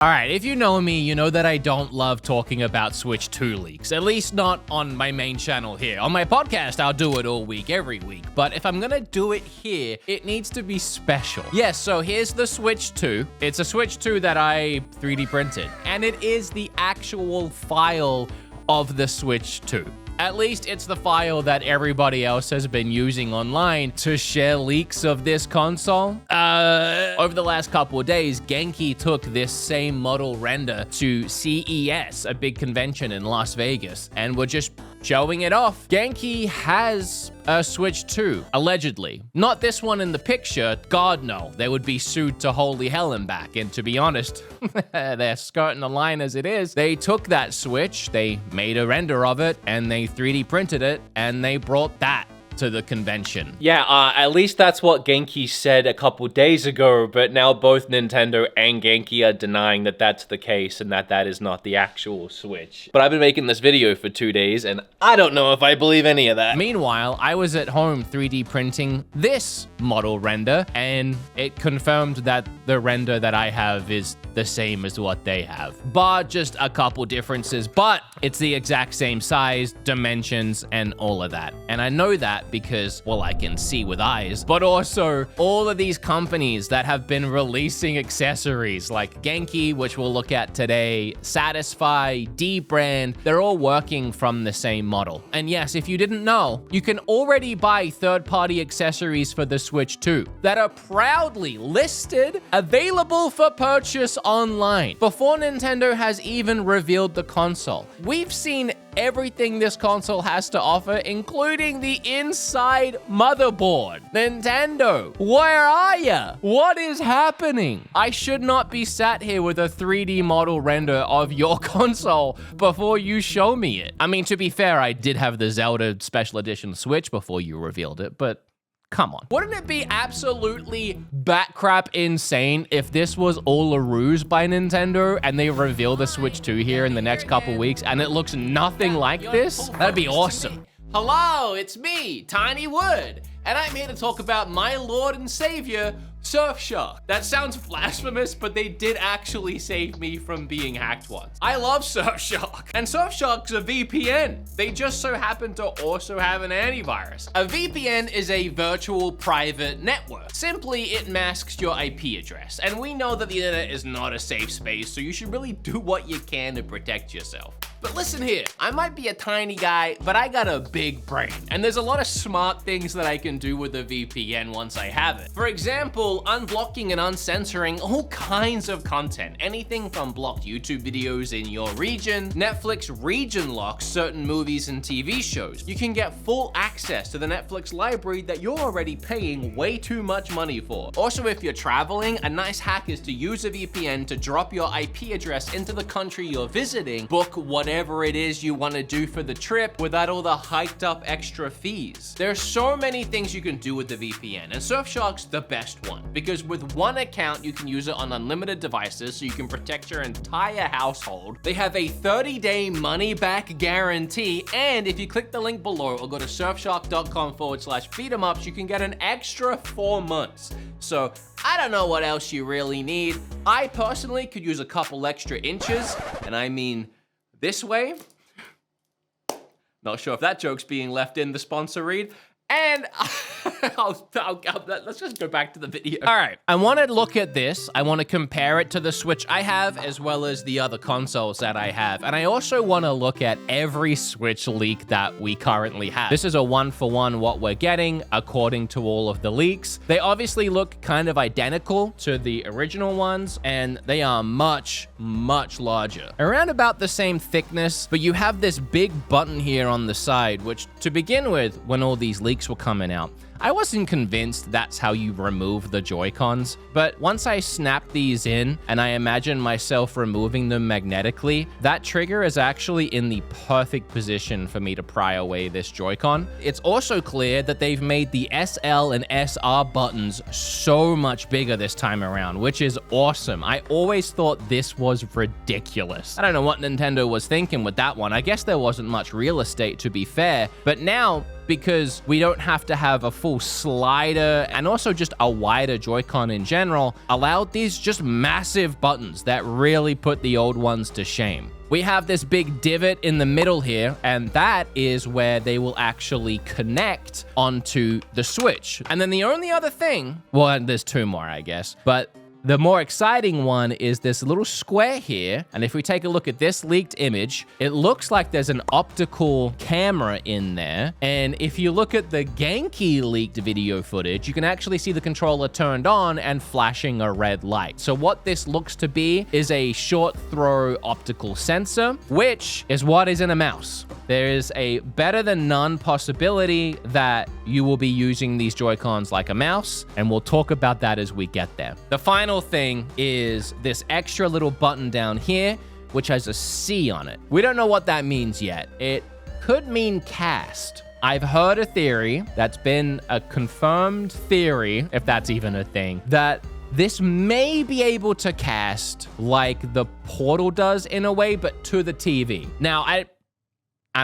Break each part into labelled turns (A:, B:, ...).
A: All right, if you know me, you know that I don't love talking about Switch 2 leaks, at least not on my main channel here. On my podcast, I'll do it all week, every week, but if I'm gonna do it here, it needs to be special. Yes, so here's the Switch 2. It's a Switch 2 that I 3D printed, and it is the actual file of the Switch 2. At least it's the file that everybody else has been using online to share leaks of this console. Over the last couple of days, Genki took this same model render to CES, a big convention in Las Vegas, and were just showing it off. Genki has a Switch 2, allegedly. Not this one in the picture, God no. They would be sued to holy hell and back, and to be honest, they're skirting the line as it is. They took that Switch, they made a render of it, and they 3D printed it, and they brought that to the convention.
B: Yeah, at least that's what Genki said a couple days ago, but now both Nintendo and Genki are denying that that's the case and that that is not the actual Switch. But I've been making this video for 2 days, and I don't know if I believe any of that.
A: Meanwhile, I was at home 3D printing this model render, and it confirmed that the render that I have is the same as what they have, bar just a couple differences, but it's the exact same size, dimensions, and all of that. And I know that because, well, I can see with eyes, but also all of these companies that have been releasing accessories like Genki, which we'll look at today, Satisfy, D-Brand, they're all working from the same model. And yes, if you didn't know, you can already buy third-party accessories for the Switch 2 that are proudly listed, available for purchase online, before Nintendo has even revealed the console. We've seen everything this console has to offer, including the inside motherboard. Nintendo, where are ya? What is happening? I should not be sat here with a 3D model render of your console before you show me it. I mean, to be fair, I did have the Zelda Special Edition Switch before you revealed it, but come on. Wouldn't it be absolutely batcrap insane if this was all a ruse by Nintendo and they reveal the Switch 2 here in the next couple weeks and it looks nothing like this? That'd be awesome. Hello, it's me, Tiny Wood, and I'm here to talk about my Lord and Savior, Surfshark. That sounds blasphemous, but they did actually save me from being hacked once. I love Surfshark, and Surfshark's a VPN. They just so happen to also have an antivirus. A VPN is a virtual private network. Simply, it masks your IP address, and we know that the internet is not a safe space, so you should really do what you can to protect yourself. But listen here, I might be a tiny guy, but I got a big brain, and there's a lot of smart things that I can do with a VPN once I have it. For example, unblocking and uncensoring all kinds of content, anything from blocked YouTube videos in your region. Netflix region locks certain movies and TV shows. You can get full access to the Netflix library that you're already paying way too much money for. Also, if you're traveling, a nice hack is to use a VPN to drop your IP address into the country you're visiting, book whatever it is you want to do for the trip without all the hiked up extra fees. There are so many things you can do with the VPN, and Surfshark's the best one, because with one account you can use it on unlimited devices so you can protect your entire household. They have a 30-day money-back guarantee, and if you click the link below or go to surfshark.com/BeatEmUps, you can get an extra 4 months. So I don't know what else you really need. I personally could use a couple extra inches, and I mean this way. Not sure if that joke's being left in the sponsor read. And let's just go back to the video. All right, I want to look at this. I want to compare it to the Switch I have as well as the other consoles that I have. And I also want to look at every Switch leak that we currently have. This is a one-for-one what we're getting according to all of the leaks. They obviously look kind of identical to the original ones, and they are much, much larger. Around about the same thickness, but you have this big button here on the side, which to begin with, when all these leaks were coming out, I wasn't convinced that's how you remove the Joy-Cons, but once I snapped these in and I imagine myself removing them magnetically, that trigger is actually in the perfect position for me to pry away this Joy-Con. It's also clear that they've made the SL and SR buttons so much bigger this time around, which is awesome. I always thought this was ridiculous. I don't know what Nintendo was thinking with that one. I guess there wasn't much real estate, to be fair, but now because we don't have to have a full slider, and also just a wider Joy-Con in general allowed these just massive buttons that really put the old ones to shame. We have this big divot in the middle here, and that is where they will actually connect onto the Switch. And then the only other thing, well, there's two more, I guess, but the more exciting one is this little square here. And if we take a look at this leaked image, it looks like there's an optical camera in there. And if you look at the Genki leaked video footage, you can actually see the controller turned on and flashing a red light. So what this looks to be is a short throw optical sensor, which is what is in a mouse. There is a better than none possibility that you will be using these Joy-Cons like a mouse, and we'll talk about that as we get there. The final thing is this extra little button down here, which has a C on it. We don't know what that means yet. It could mean cast. I've heard a theory that's been a confirmed theory, if that's even a thing, that this may be able to cast like the Portal does in a way, but to the TV. Now, I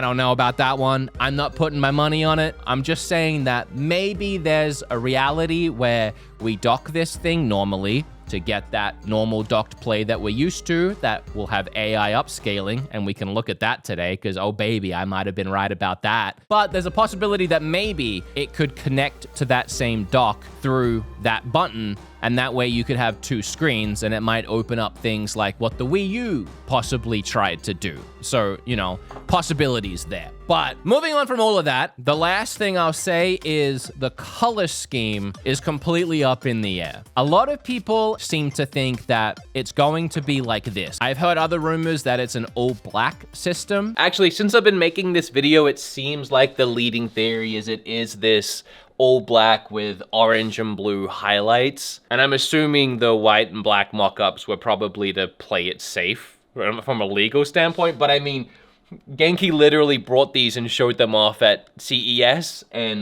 A: don't know about that one. I'm not putting my money on it. I'm just saying that maybe there's a reality where we dock this thing normally to get that normal docked play that we're used to, that will have AI upscaling, and we can look at that today, because, oh baby, I might have been right about that. But there's a possibility that maybe it could connect to that same dock through that button, and that way you could have two screens, and it might open up things like what the Wii U possibly tried to do. So, you know, possibilities there. But moving on from all of that, the last thing I'll say is the color scheme is completely up in the air. A lot of people seem to think that it's going to be like this. I've heard other rumors that it's an all-black system.
B: Actually, since I've been making this video, it seems like the leading theory is it is this all black with orange and blue highlights. And I'm assuming the white and black mock-ups were probably to play it safe from a legal standpoint. But I mean, Genki literally brought these and showed them off at CES, and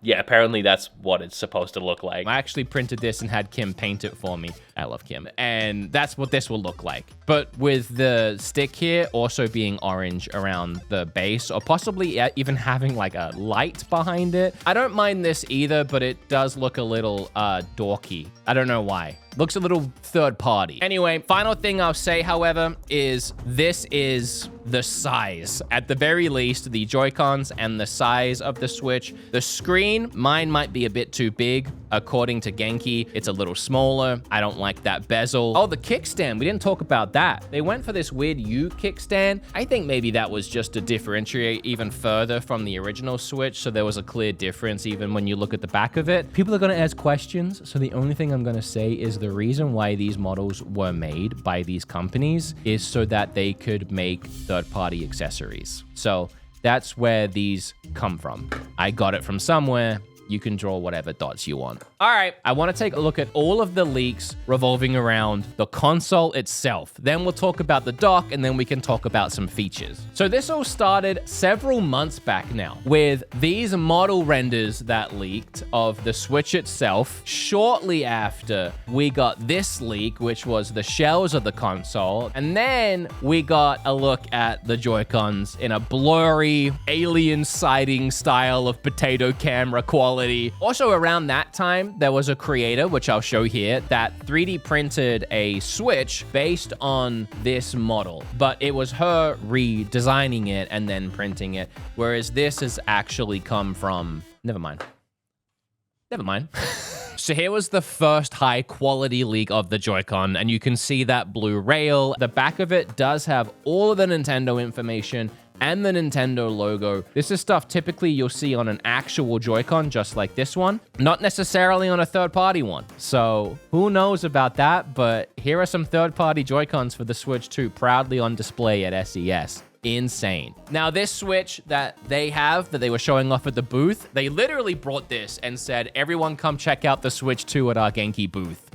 B: yeah, apparently that's what it's supposed to look like.
A: I actually printed this and had Kim paint it for me. I love Kim. And that's what this will look like. But with the stick here also being orange around the base, or possibly even having like a light behind it. I don't mind this either, but it does look a little dorky. I don't know why. Looks a little third party. Anyway, final thing I'll say, however, is this is the size. At the very least, the Joy-Cons and the size of the Switch. The screen, mine might be a bit too big. According to Genki, it's a little smaller. I don't like that bezel. Oh, the kickstand. We didn't talk about that. They went for this weird U kickstand. I think maybe that was just to differentiate even further from the original Switch, so there was a clear difference even when you look at the back of it. People are going to ask questions, so the only thing I'm going to say is the reason why these models were made by these companies is so that they could make third-party accessories. So that's where these come from. I got it from somewhere. You can draw whatever dots you want. All right, I want to take a look at all of the leaks revolving around the console itself. Then we'll talk about the dock, and then we can talk about some features. So this all started several months back now with these model renders that leaked of the Switch itself. Shortly after, we got this leak, which was the shells of the console. And then we got a look at the Joy-Cons in a blurry, alien sighting style of potato camera quality. Also around that time, there was a creator, which I'll show here, that 3D printed a Switch based on this model, but it was her redesigning it and then printing it, whereas this has actually come from, never mind. So here was the first high quality leak of the Joy-Con, and you can see that blue rail. The back of it does have all of the Nintendo information and the Nintendo logo. This is stuff typically you'll see on an actual Joy-Con, just like this one, not necessarily on a third-party one. So who knows about that, but here are some third-party Joy-Cons for the Switch 2 proudly on display at SES. Insane. Now this Switch that they have, that they were showing off at the booth, they literally brought this and said, everyone come check out the Switch 2 at our Genki booth.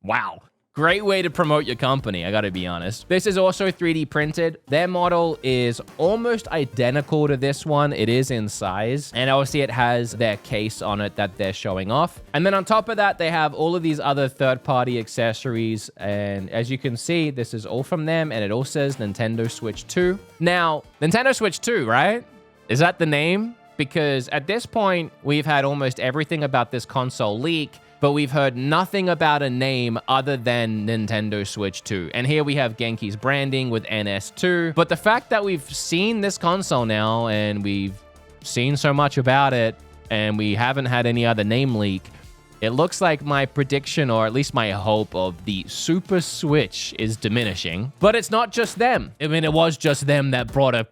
A: Wow. Great way to promote your company, I gotta be honest. This is also 3D printed. Their model is almost identical to this one. It is in size. And obviously it has their case on it that they're showing off. And then on top of that, they have all of these other third-party accessories. And as you can see, this is all from them. And it all says Nintendo Switch 2. Now, Nintendo Switch 2, right? Is that the name? Because at this point, we've had almost everything about this console leak, but we've heard nothing about a name other than Nintendo Switch 2. And here we have Genki's branding with NS2. But the fact that we've seen this console now and we've seen so much about it and we haven't had any other name leak, it looks like my prediction, or at least my hope, of the Super Switch is diminishing. But it's not just them. I mean, it was just them that brought a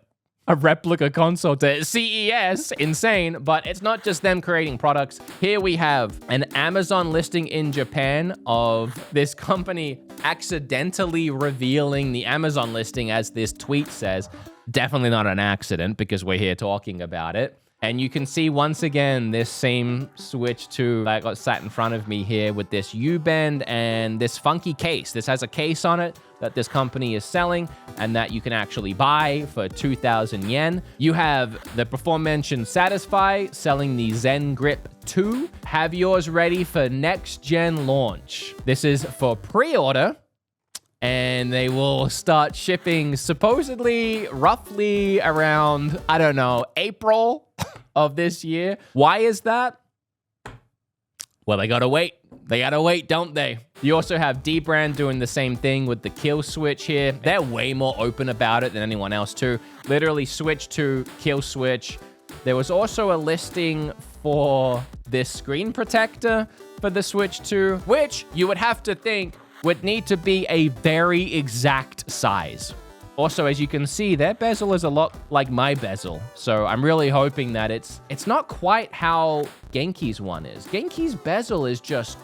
A: replica console to CES. Insane. But it's not just them creating products. Here we have an Amazon listing in Japan of this company accidentally revealing the Amazon listing, as this tweet says. Definitely not an accident, because we're here talking about it. And you can see once again this same Switch 2 that got sat in front of me here with this U-bend and this funky case. This has a case on it that this company is selling and that you can actually buy for 2,000 yen. You have the before-mentioned Satisfy selling the Zen Grip 2. Have yours ready for next-gen launch. This is for pre-order, and they will start shipping supposedly roughly around, I don't know, April of this year. Why is that? Well, they gotta wait. They gotta wait, don't they? You also have D-Brand doing the same thing with the Kill Switch here. They're way more open about it than anyone else too. Literally Switch 2, Kill Switch. There was also a listing for this screen protector for the Switch 2, which you would have to think would need to be a very exact size. Also, as you can see, their bezel is a lot like my bezel. So I'm really hoping that it's not quite how Genki's one is. Genki's bezel is just,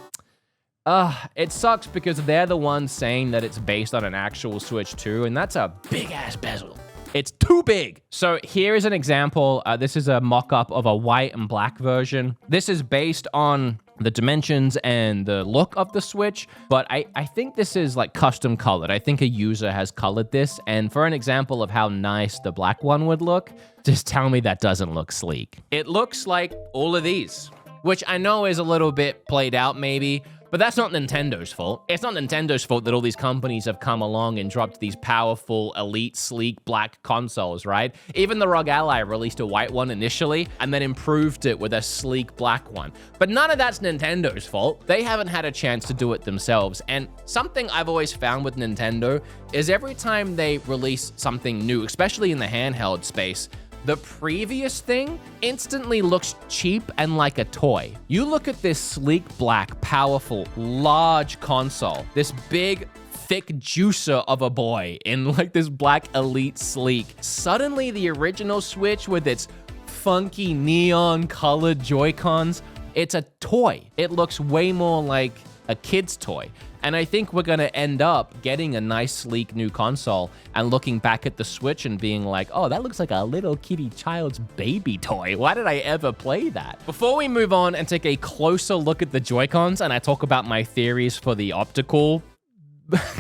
A: it sucks because they're the ones saying that it's based on an actual Switch 2, and that's a big-ass bezel. It's too big. So here is an example. This is a mock-up of a white and black version. This is based on the dimensions and the look of the Switch, but I think this is like custom colored. I think a user has colored this, and for an example of how nice the black one would look, just tell me that doesn't look sleek. It looks like all of these, which I know is a little bit played out maybe, but that's not Nintendo's fault. It's not Nintendo's fault that all these companies have come along and dropped these powerful, elite, sleek, black consoles, right? Even the ROG Ally released a white one initially and then improved it with a sleek black one. But none of that's Nintendo's fault. They haven't had a chance to do it themselves. And something I've always found with Nintendo is every time they release something new, especially in the handheld space, the previous thing instantly looks cheap and like a toy. You look at this sleek, black, powerful, large console, this big, thick juicer of a boy in like this black elite sleek. Suddenly the original Switch with its funky neon colored Joy-Cons, it's a toy. It looks way more like a kid's toy. And I think we're gonna end up getting a nice, sleek new console and looking back at the Switch and being like, oh, that looks like a little kitty child's baby toy. Why did I ever play that? Before we move on and take a closer look at the Joy-Cons and I talk about my theories for the optical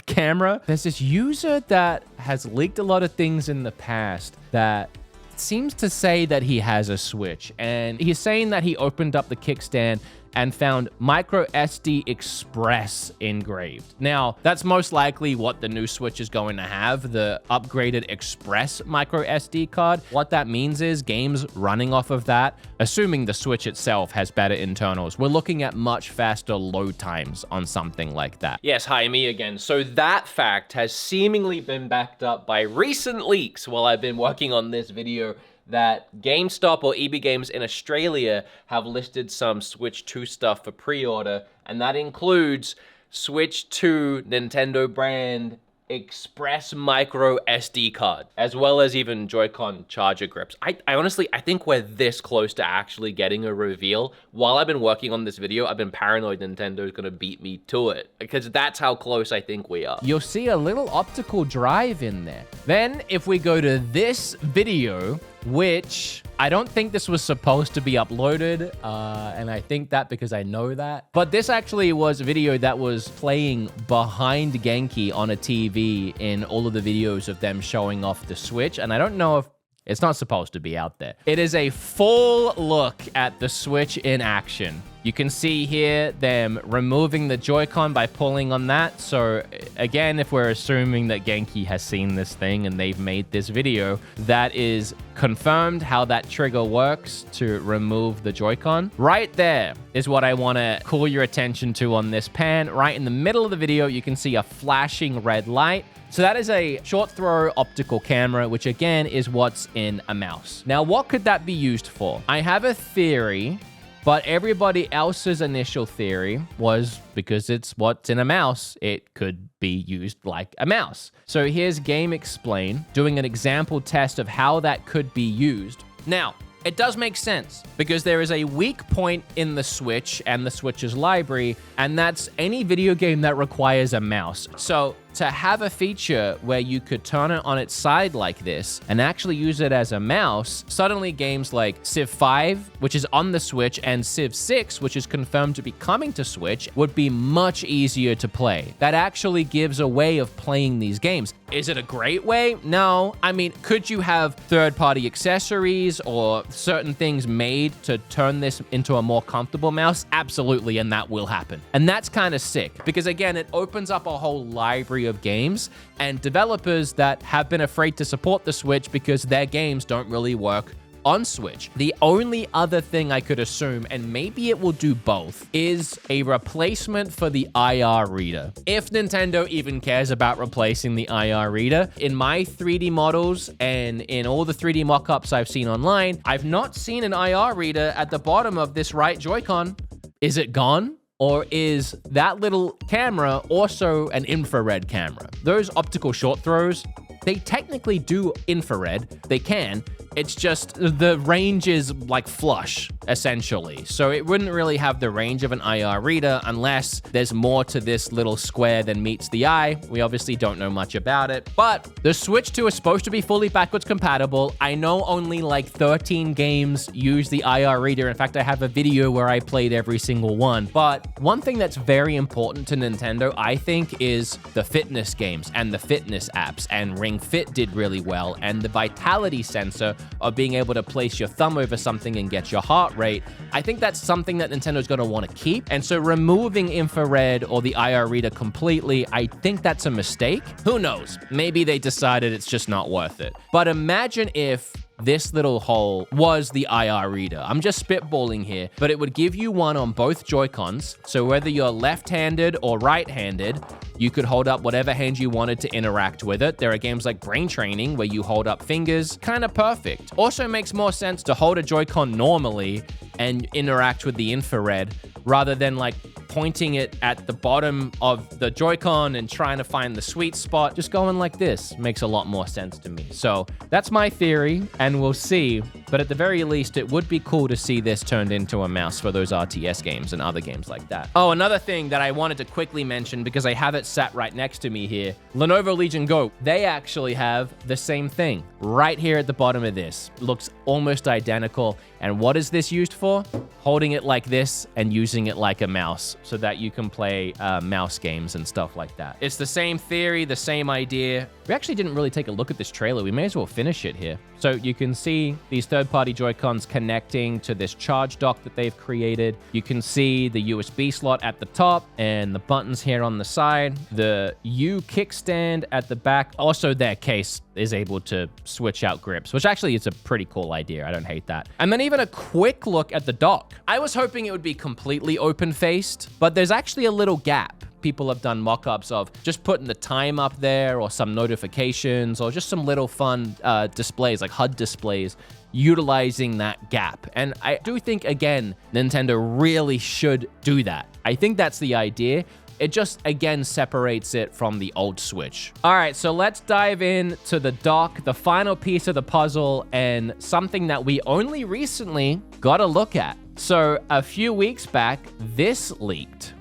A: camera, there's this user that has leaked a lot of things in the past that seems to say that he has a Switch, and he's saying that he opened up the kickstand and found micro SD Express engraved. Now, that's most likely what the new Switch is going to have, the upgraded Express micro SD card. What that means is games running off of that, assuming the Switch itself has better internals, we're looking at much faster load times on something like that.
B: Yes, hi, me again. So that fact has seemingly been backed up by recent leaks while I've been working on this video, that GameStop or EB Games in Australia have listed some Switch 2 stuff for pre-order, and that includes Switch 2 Nintendo brand Express micro SD card, as well as even Joy-Con charger grips. I honestly, I think we're this close to actually getting a reveal. While I've been working on this video, I've been paranoid Nintendo's gonna beat me to it, because that's how close I think we are.
A: You'll see a little optical drive in there. Then, if we go to this video, which I don't think this was supposed to be uploaded, and I think that because I know that. But this actually was a video that was playing behind Genki on a TV in all of the videos of them showing off the Switch, and I don't know if it's not supposed to be out there. It is a full look at the Switch in action. You can see here them removing the Joy-Con by pulling on that. So again, if we're assuming that Genki has seen this thing and they've made this video, that is confirmed how that trigger works to remove the Joy-Con. Right there is what I want to call your attention to on this pan. Right in the middle of the video, you can see a flashing red light. So that is a short throw optical camera, which again is what's in a mouse. Now, what could that be used for? I have a theory, but everybody else's initial theory was because it's what's in a mouse, it could be used like a mouse. So here's Game Explain doing an example test of how that could be used. Now, it does make sense because there is a weak point in the Switch and the Switch's library, and that's any video game that requires a mouse. So to have a feature where you could turn it on its side like this and actually use it as a mouse, suddenly games like Civ 5, which is on the Switch, and Civ 6, which is confirmed to be coming to Switch, would be much easier to play. That actually gives a way of playing these games. Is it a great way? No. I mean, could you have third-party accessories or certain things made to turn this into a more comfortable mouse? Absolutely, and that will happen. And that's kind of sick because, again, it opens up a whole library of games and developers that have been afraid to support the Switch because their games don't really work on Switch. The only other thing I could assume, and maybe it will do both, is a replacement for the IR reader. If Nintendo even cares about replacing the IR reader, in my 3D models and in all the 3D mock-ups I've seen online, I've not seen an IR reader at the bottom of this right Joy-Con. Is it gone? Or is that little camera also an infrared camera? Those optical short throws, they technically do infrared. They can. It's just the range is like flush, essentially. So it wouldn't really have the range of an IR reader unless there's more to this little square than meets the eye. We obviously don't know much about it. But the Switch 2 is supposed to be fully backwards compatible. I know only like 13 games use the IR reader. In fact, I have a video where I played every single one. But one thing that's very important to Nintendo, I think, is the fitness games and the fitness apps. And Ring Fit did really well. And the vitality sensor of being able to place your thumb over something and get your heart rate, I think that's something that Nintendo's going to want to keep. And so removing infrared or the IR reader completely, I think that's a mistake. Who knows? Maybe they decided it's just not worth it. But imagine if this little hole was the IR reader. I'm just spitballing here, but it would give you one on both Joy-Cons. So whether you're left-handed or right-handed, you could hold up whatever hand you wanted to interact with it. There are games like Brain Training where you hold up fingers. Kind of perfect. Also makes more sense to hold a Joy-Con normally and interact with the infrared rather than like pointing it at the bottom of the Joy-Con and trying to find the sweet spot. Just going like this makes a lot more sense to me. So that's my theory, and we'll see. But at the very least, it would be cool to see this turned into a mouse for those RTS games and other games like that. Oh, another thing that I wanted to quickly mention because I have it sat right next to me here. Lenovo Legion Go, they actually have the same thing right here at the bottom of this. Looks almost identical. And what is this used for? Holding it like this and using it like a mouse so that you can play mouse games and stuff like that. It's the same theory, the same idea. We actually didn't really take a look at this trailer. We may as well finish it here. So you can see these third-party Joy-Cons connecting to this charge dock that they've created. You can see the USB slot at the top and the buttons here on the side. The U kickstand at the back. Also, their case is able to switch out grips, which actually is a pretty cool idea. I don't hate that. And then even a quick look at the dock. I was hoping it would be completely open-faced, but there's actually a little gap. People have done mock-ups of just putting the time up there or some notifications or just some little fun displays like HUD displays utilizing that gap. And I do think, again, Nintendo really should do that. I think that's the idea. It just, again, separates it from the old Switch. All right, so let's dive into the dock, the final piece of the puzzle, and something that we only recently got a look at. So a few weeks back, this leaked.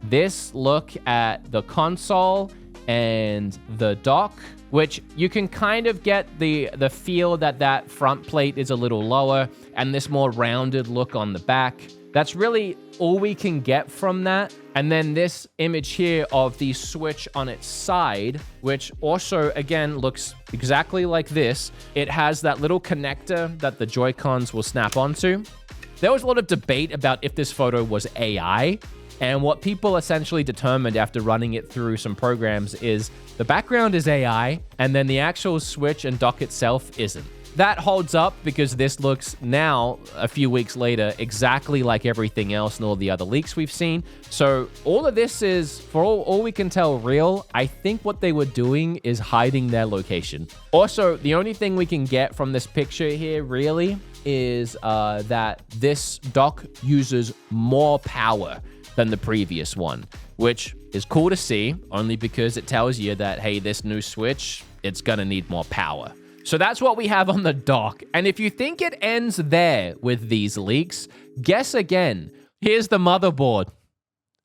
A: This look at the console and the dock, which you can kind of get the feel that that front plate is a little lower and this more rounded look on the back. That's really all we can get from that. And then this image here of the Switch on its side, which also, again, looks exactly like this. It has that little connector that the Joy-Cons will snap onto. There was a lot of debate about if this photo was AI, and what people essentially determined after running it through some programs is the background is AI, and then the actual Switch and dock itself isn't. That holds up because this looks now, a few weeks later, exactly like everything else and all the other leaks we've seen. So all of this is, for all we can tell, real. I think what they were doing is hiding their location. Also, the only thing we can get from this picture here, really, is that this dock uses more power than the previous one, which is cool to see, only because it tells you that, hey, this new Switch, it's gonna need more power. So that's what we have on the dock. And if you think it ends there with these leaks, guess again. Here's the motherboard.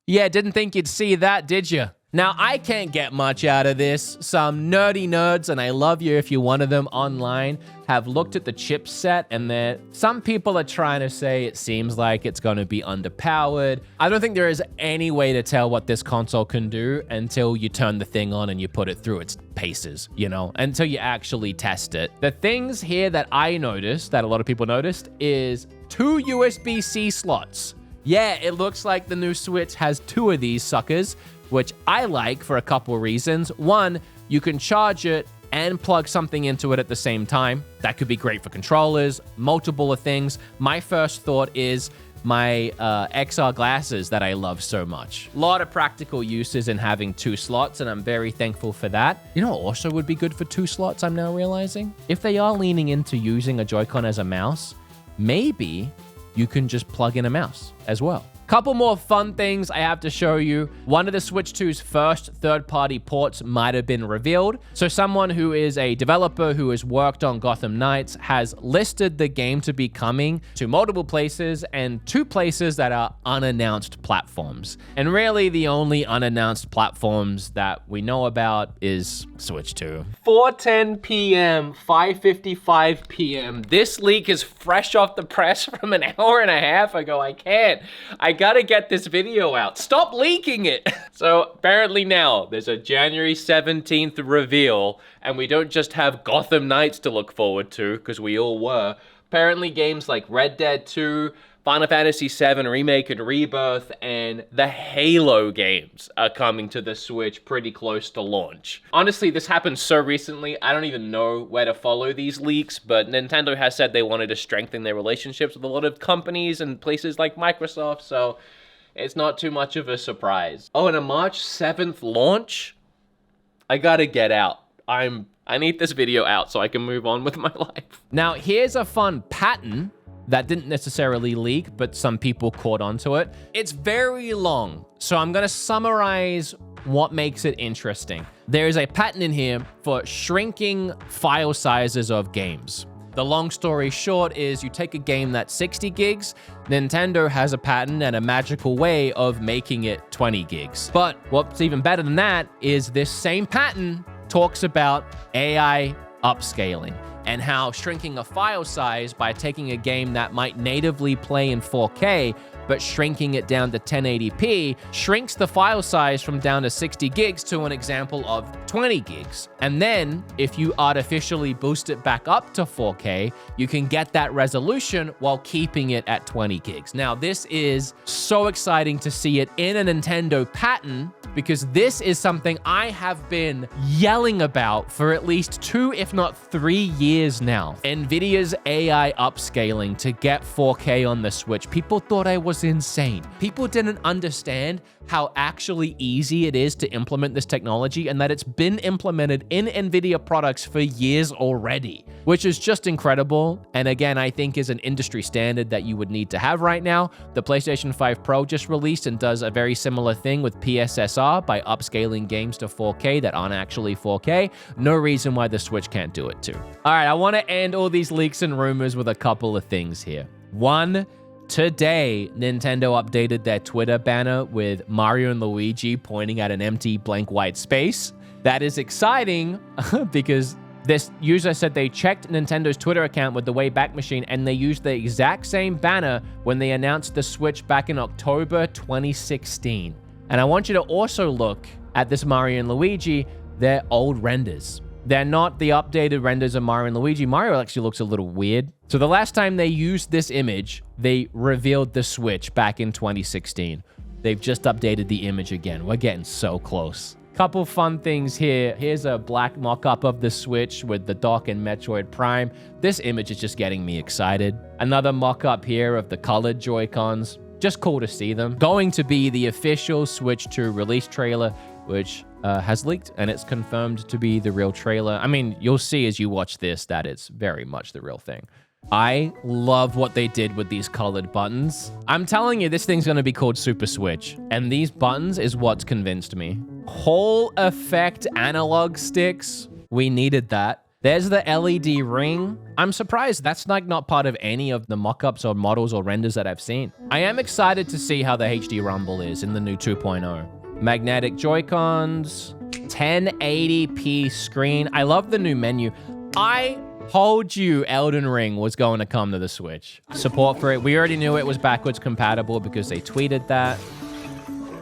A: Yeah, didn't think you'd see that, did you? Now, I can't get much out of this. Some nerdy nerds, and I love you if you're one of them online, have looked at the chipset, and some people are trying to say it seems like it's going to be underpowered. I don't think there is any way to tell what this console can do until you turn the thing on and you put it through its paces, you know, until you actually test it. The things here that I noticed, that a lot of people noticed, is 2 USB-C slots. Yeah, it looks like the new Switch has 2 of these suckers, which I like for a couple of reasons. One, you can charge it and plug something into it at the same time. That could be great for controllers, multiple of things. My first thought is my XR glasses that I love so much. A lot of practical uses in having 2 slots, and I'm very thankful for that. You know what also would be good for 2 slots, I'm now realizing? If they are leaning into using a Joy-Con as a mouse, maybe you can just plug in a mouse as well. Couple more fun things I have to show you. One of the Switch 2's first third-party ports might have been revealed. So someone who is a developer who has worked on Gotham Knights has listed the game to be coming to multiple places and 2 places that are unannounced platforms. And really the only unannounced platforms that we know about is Switch 2. 4:10 p.m., 5:55 p.m. This leak is fresh off the press from an hour and a half ago. I gotta get this video out. Stop leaking it. So apparently now there's a January 17th reveal, and we don't just have Gotham Knights to look forward to, because we all were. Apparently games like Red Dead 2, Final Fantasy VII Remake and Rebirth, and the Halo games are coming to the Switch pretty close to launch. Honestly, this happened so recently, I don't even know where to follow these leaks, but Nintendo has said they wanted to strengthen their relationships with a lot of companies and places like Microsoft, so it's not too much of a surprise. Oh, and a March 7th launch? I gotta get out. I need this video out so I can move on with my life. Now, here's a fun pattern that didn't necessarily leak, but some people caught onto it. It's very long, so I'm gonna summarize what makes it interesting. There is a pattern in here for shrinking file sizes of games. The long story short is you take a game that's 60 gigs, Nintendo has a pattern and a magical way of making it 20 gigs. But what's even better than that is this same pattern talks about AI upscaling and how shrinking a file size by taking a game that might natively play in 4K but shrinking it down to 1080p shrinks the file size from down to 60 gigs to an example of 20 gigs. And then if you artificially boost it back up to 4K, you can get that resolution while keeping it at 20 gigs. Now, this is so exciting to see it in a Nintendo pattern, because this is something I have been yelling about for at least 2, if not 3 years now. NVIDIA's AI upscaling to get 4K on the Switch. People thought I was insane. People didn't understand how actually easy it is to implement this technology, and that it's been implemented in NVIDIA products for years already, which is just incredible. And again, I think is an industry standard that you would need to have right now. The PlayStation 5 Pro just released and does a very similar thing with PSSR by upscaling games to 4K that aren't actually 4K. No reason why the Switch can't do it too. All right, I want to end all these leaks and rumors with a couple of things here. One, today, Nintendo updated their Twitter banner with Mario and Luigi pointing at an empty blank white space. That is exciting because this user said they checked Nintendo's Twitter account with the Wayback Machine and they used the exact same banner when they announced the Switch back in October 2016. And I want you to also look at this Mario and Luigi, they're old renders. They're not the updated renders of Mario and Luigi. Mario actually looks a little weird. So the last time they used this image, they revealed the Switch back in 2016. They've just updated the image again. We're getting so close. Couple fun things here. Here's a black mock-up of the Switch with the dock and Metroid Prime. This image is just getting me excited. Another mock-up here of the colored Joy-Cons. Just cool to see them. Going to be the official Switch 2 release trailer, which has leaked, and it's confirmed to be the real trailer. I mean, you'll see as you watch this that it's very much the real thing. I love what they did with these colored buttons. I'm telling you, this thing's gonna be called Super Switch, and these buttons is what's convinced me. Hall effect analog sticks. We needed that. There's the LED ring. I'm surprised that's like not part of any of the mock-ups or models or renders that I've seen. I am excited to see how the HD Rumble is in the new 2.0. Magnetic Joy-Cons, 1080p screen. I love the new menu. I told you Elden Ring was going to come to the Switch. Support for it. We already knew it was backwards compatible because they tweeted that.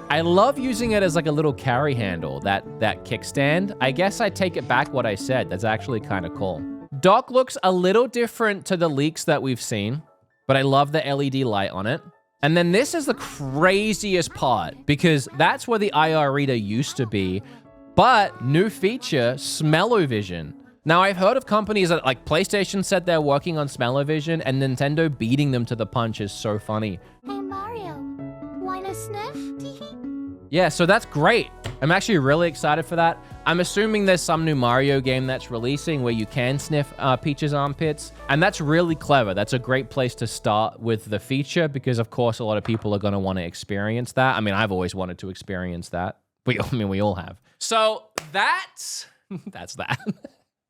A: I love using it as like a little carry handle, that kickstand. I guess I take it back what I said. That's actually kind of cool. Dock looks a little different to the leaks that we've seen, but I love the LED light on it. And then this is the craziest part because that's where the IR reader used to be, but new feature, Smell-O-Vision. Now, I've heard of companies that, like PlayStation said they're working on Smell-O-Vision, and Nintendo beating them to the punch is so funny.
C: Hey, Mario, wanna sniff?
A: Yeah, so that's great. I'm actually really excited for that. I'm assuming there's some new Mario game that's releasing where you can sniff Peach's armpits, and that's really clever. That's a great place to start with the feature because, of course, a lot of people are going to want to experience that. I mean, I've always wanted to experience that. We all have. So that's that.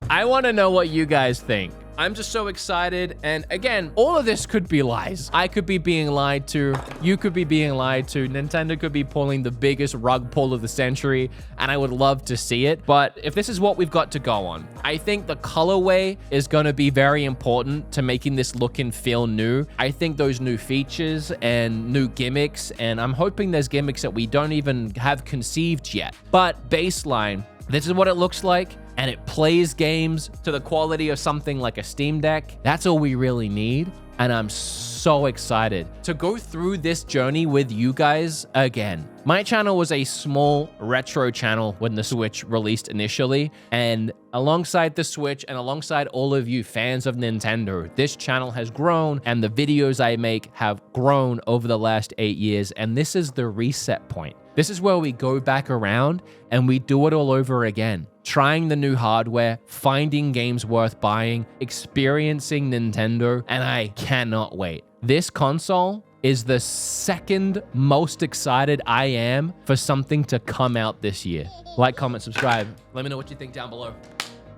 A: I want to know what you guys think. I'm just so excited. And again, all of this could be lies. I could be being lied to. You could be being lied to. Nintendo could be pulling the biggest rug pull of the century. And I would love to see it. But if this is what we've got to go on, I think the colorway is going to be very important to making this look and feel new. I think those new features and new gimmicks, and I'm hoping there's gimmicks that we don't even have conceived yet. But baseline, this is what it looks like. And it plays games to the quality of something like a Steam Deck. That's all we really need. And I'm so excited to go through this journey with you guys again. My channel was a small retro channel when the Switch released initially. And alongside the Switch and alongside all of you fans of Nintendo, this channel has grown and the videos I make have grown over the last 8 years. And this is the reset point. This is where we go back around and we do it all over again. Trying the new hardware, finding games worth buying, experiencing Nintendo, and I cannot wait. This console is the second most excited I am for something to come out this year. Like, comment, subscribe. Let me know what you think down below.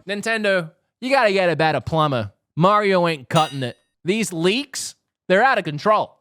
A: Nintendo, you gotta get a better plumber. Mario ain't cutting it. These leaks, they're out of control.